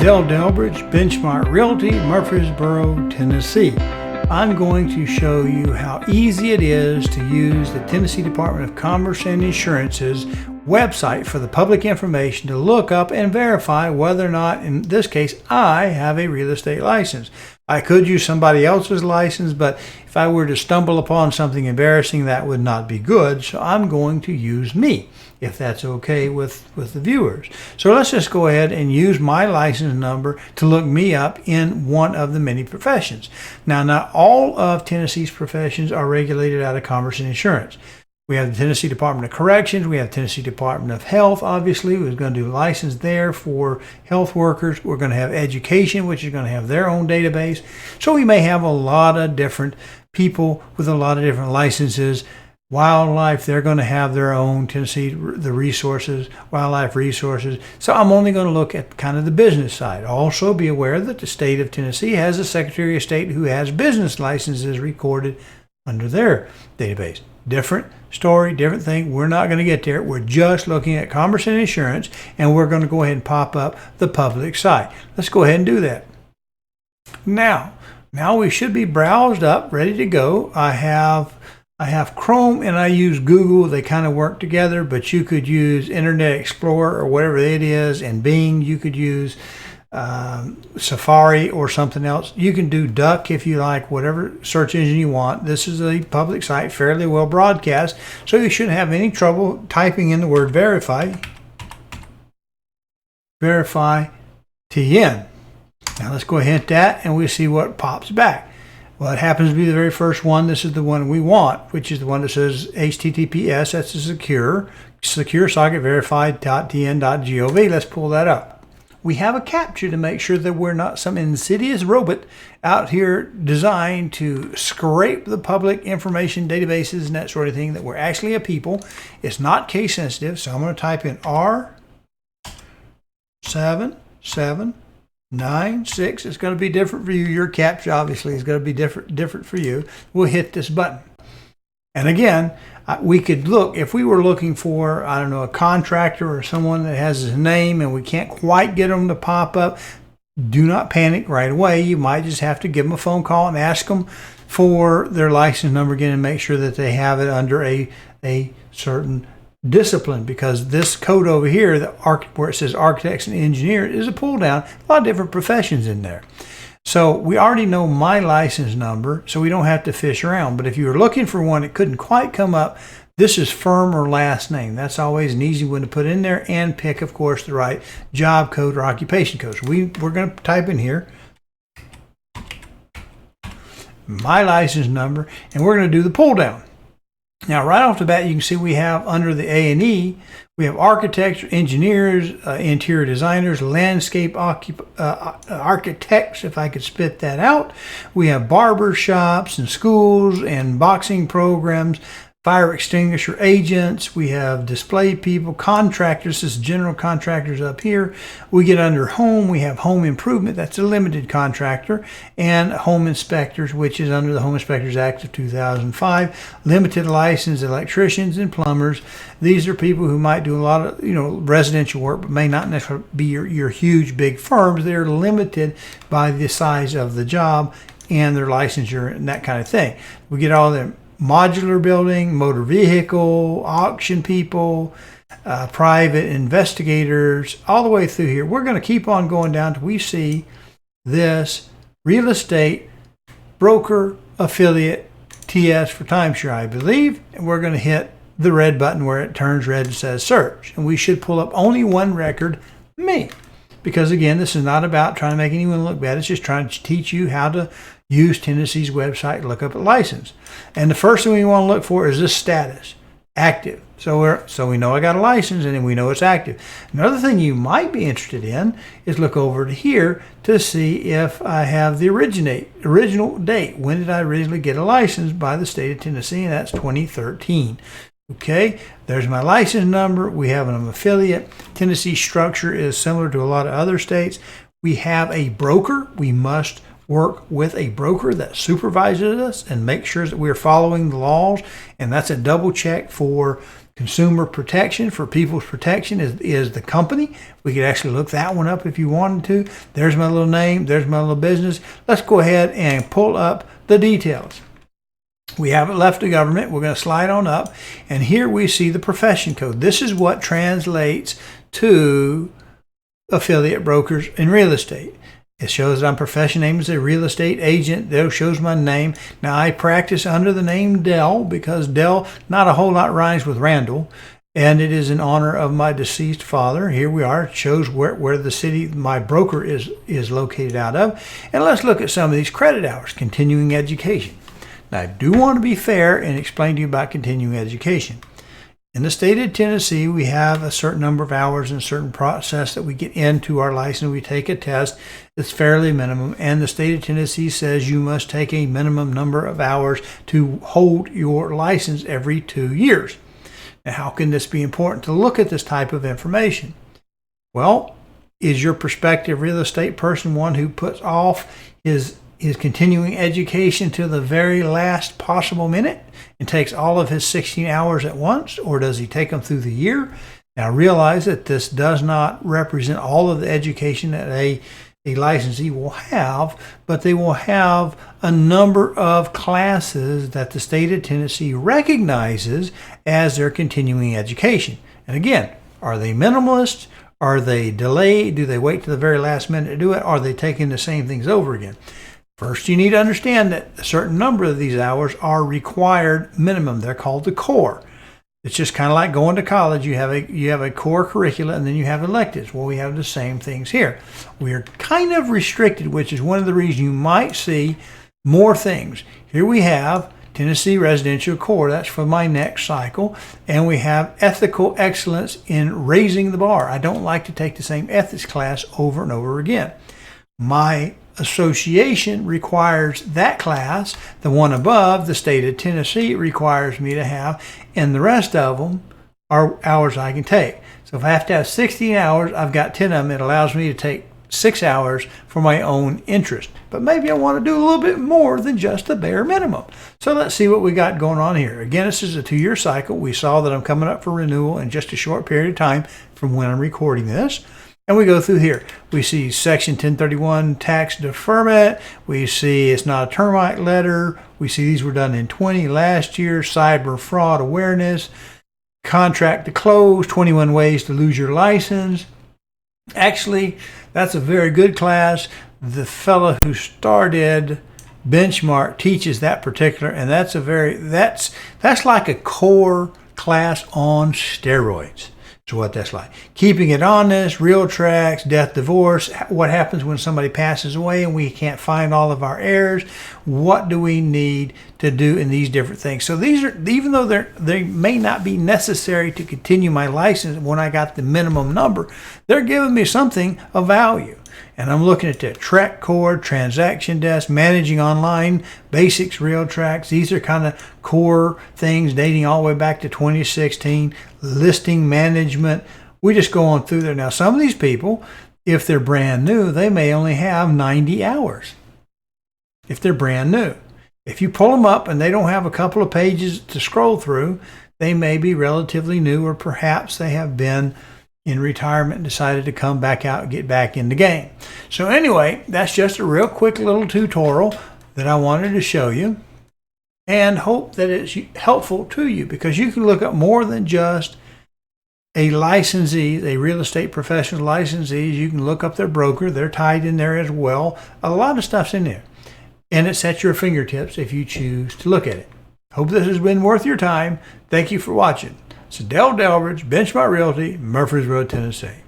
Zell Delbridge, Benchmark Realty, Murfreesboro, Tennessee. I'm going to show you how easy it is to use the Tennessee Department of Commerce and Insurance's website for the public information to look up and verify whether or not, in this case, I have a real estate license. I could use somebody else's license, but if I were to stumble upon something embarrassing, that would not be good. So I'm going to use me, if that's okay with the viewers. So let's just go ahead and use my license number to look me up in one of the many professions. Now, not all of Tennessee's professions are regulated out of Commerce and Insurance. We have the Tennessee Department of Corrections. We have the Tennessee Department of Health, obviously. We're going to do license there for health workers. We're going to have education, which is going to have their own database. So we may have a lot of different people with a lot of different licenses. Wildlife, they're going to have their own Tennessee, the resources, wildlife resources. So I'm only going to look at kind of the business side. Also be aware that the state of Tennessee has a Secretary of State who has business licenses recorded under their database. Different story, different thing. We're not going to get there. We're just looking at Commerce and Insurance, and we're going to go ahead and pop up the public site. Let's go ahead and do that. Now we should be browsed up, ready to go. I have Chrome and I use Google. They kind of work together, but you could use Internet Explorer or whatever it is, and Bing. You could use Safari or something else. You can do Duck if you like, whatever search engine you want. This is a public site, fairly well broadcast, so you shouldn't have any trouble typing in the word verify TN. Now let's go ahead and hit that and we'll see what pops back. Well, it happens to be the very first one. This is the one we want, which is the one that says HTTPS. That's a secure socket verified.tn.gov. Let's pull that up. We have a captcha to make sure that we're not some insidious robot out here designed to scrape the public information databases and that sort of thing, that we're actually a people. It's not case sensitive, so I'm going to type in R7796. It's going to be different for you. Your captcha obviously is going to be different for you. We'll hit this button. And again, we could look, if we were looking for, I don't know, a contractor or someone that has his name and we can't quite get them to pop up, do not panic right away. You might just have to give them a phone call and ask them for their license number again and make sure that they have it under a certain discipline, because this code over here, where it says architects and engineers, is a pull down, a lot of different professions in there. So we already know my license number, so we don't have to fish around. But if you were looking for one that couldn't quite come up, this is firm or last name. That's always an easy one to put in there, and pick, of course, the right job code or occupation code. So we're going to type in here my license number, and we're going to do the pull down. Now, right off the bat, you can see we have under the A&E, we have architects, engineers, interior designers, landscape architects, if I could spit that out. We have barber shops and schools and boxing programs, fire extinguisher agents. We have display people, contractors. This is general contractors up here. We get under home. We have home improvement. That's a limited contractor. And home inspectors, which is under the Home Inspectors Act of 2005. Limited license electricians and plumbers. These are people who might do a lot of residential work, but may not necessarily be your huge big firms. They're limited by the size of the job and their licensure and that kind of thing. We get all them modular building, motor vehicle, auction people, private investigators, all the way through here. We're going to keep on going down till we see this real estate broker affiliate TS for timeshare, I believe. And we're going to hit the red button where it turns red and says search. And we should pull up only one record, me. Because again, this is not about trying to make anyone look bad. It's just trying to teach you how to use Tennessee's website to look up a license. And the first thing we want to look for is this status, active. So we know I got a license, and then we know it's active. Another thing you might be interested in is look over to here to see if I have the original date. When did I originally get a license by the state of Tennessee? And that's 2013. Okay, there's my license number. We have an affiliate. Tennessee structure is similar to a lot of other states. We have a broker. We must work with a broker that supervises us and make sure that we're following the laws. And that's a double check for Consumer Protection for People's Protection is the company. We could actually look that one up if you wanted to. There's my little name. There's my little business. Let's go ahead and pull up the details. We haven't left the government. We're going to slide on up. And here we see the profession code. This is what translates to affiliate brokers in real estate. It shows that I'm profession name as a real estate agent. There shows my name. Now I practice under the name Dell because Dell, not a whole lot rhymes with Randall. And it is in honor of my deceased father. Here we are. It shows where the city my broker is located out of. And let's look at some of these credit hours. Continuing education. Now I do want to be fair and explain to you about continuing education. In the state of Tennessee, we have a certain number of hours and a certain process that we get into our license. We take a test. It's fairly minimum. And the state of Tennessee says you must take a minimum number of hours to hold your license every 2 years. Now, how can this be important to look at this type of information? Well, is your prospective real estate person one who puts off his continuing education to the very last possible minute and takes all of his 16 hours at once, or does he take them through the year? Now realize that this does not represent all of the education that a licensee will have, but they will have a number of classes that the state of Tennessee recognizes as their continuing education. And again, are they minimalists? Are they delayed? Do they wait to the very last minute to do it? Are they taking the same things over again? First, you need to understand that a certain number of these hours are required minimum. They're called the core. It's just kind of like going to college. You have a core curricula and then you have electives. Well, we have the same things here. We are kind of restricted, which is one of the reasons you might see more things. Here we have Tennessee Residential Core. That's for my next cycle. And we have Ethical Excellence in Raising the Bar. I don't like to take the same ethics class over and over again. My association requires that class. The one above, the state of Tennessee, requires me to have, and the rest of them are hours I can take. So if I have to have 16 hours, I've got 10 of them. It allows me to take 6 hours for my own interest. But maybe I want to do a little bit more than just the bare minimum. So let's see what we got going on here. Again, this is a 2-year cycle. We saw that I'm coming up for renewal in just a short period of time from when I'm recording this. And we go through here. We see Section 1031 tax deferment. We see it's not a termite letter. We see these were done in 20 last year. Cyber fraud awareness. Contract to close. 21 ways to lose your license. Actually, that's a very good class. The fellow who started Benchmark teaches that particular, and that's like a core class on steroids. So what that's like. Keeping it honest, real tracks, death, divorce, what happens when somebody passes away and we can't find all of our heirs, what do we need to do in these different things. So these are, even though they may not be necessary to continue my license when I got the minimum number, they're giving me something of value. And I'm looking at the Trek Core, Transaction Desk, Managing Online, Basics, Real Tracks. These are kind of core things dating all the way back to 2016. Listing Management. We just go on through there. Now, some of these people, if they're brand new, they may only have 90 hours. If they're brand new. If you pull them up and they don't have a couple of pages to scroll through, they may be relatively new, or perhaps they have been in retirement and decided to come back out and get back in the game. So anyway, that's just a real quick little tutorial that I wanted to show you, and hope that it's helpful to you, because you can look up more than just a licensee, a real estate professional licensee. You can look up their broker. They're tied in there as well. A lot of stuff's in there, and it's at your fingertips if you choose to look at it. Hope this has been worth your time. Thank you for watching. It's Dell Delridge, Benchmark Realty, Murfreesboro, Tennessee.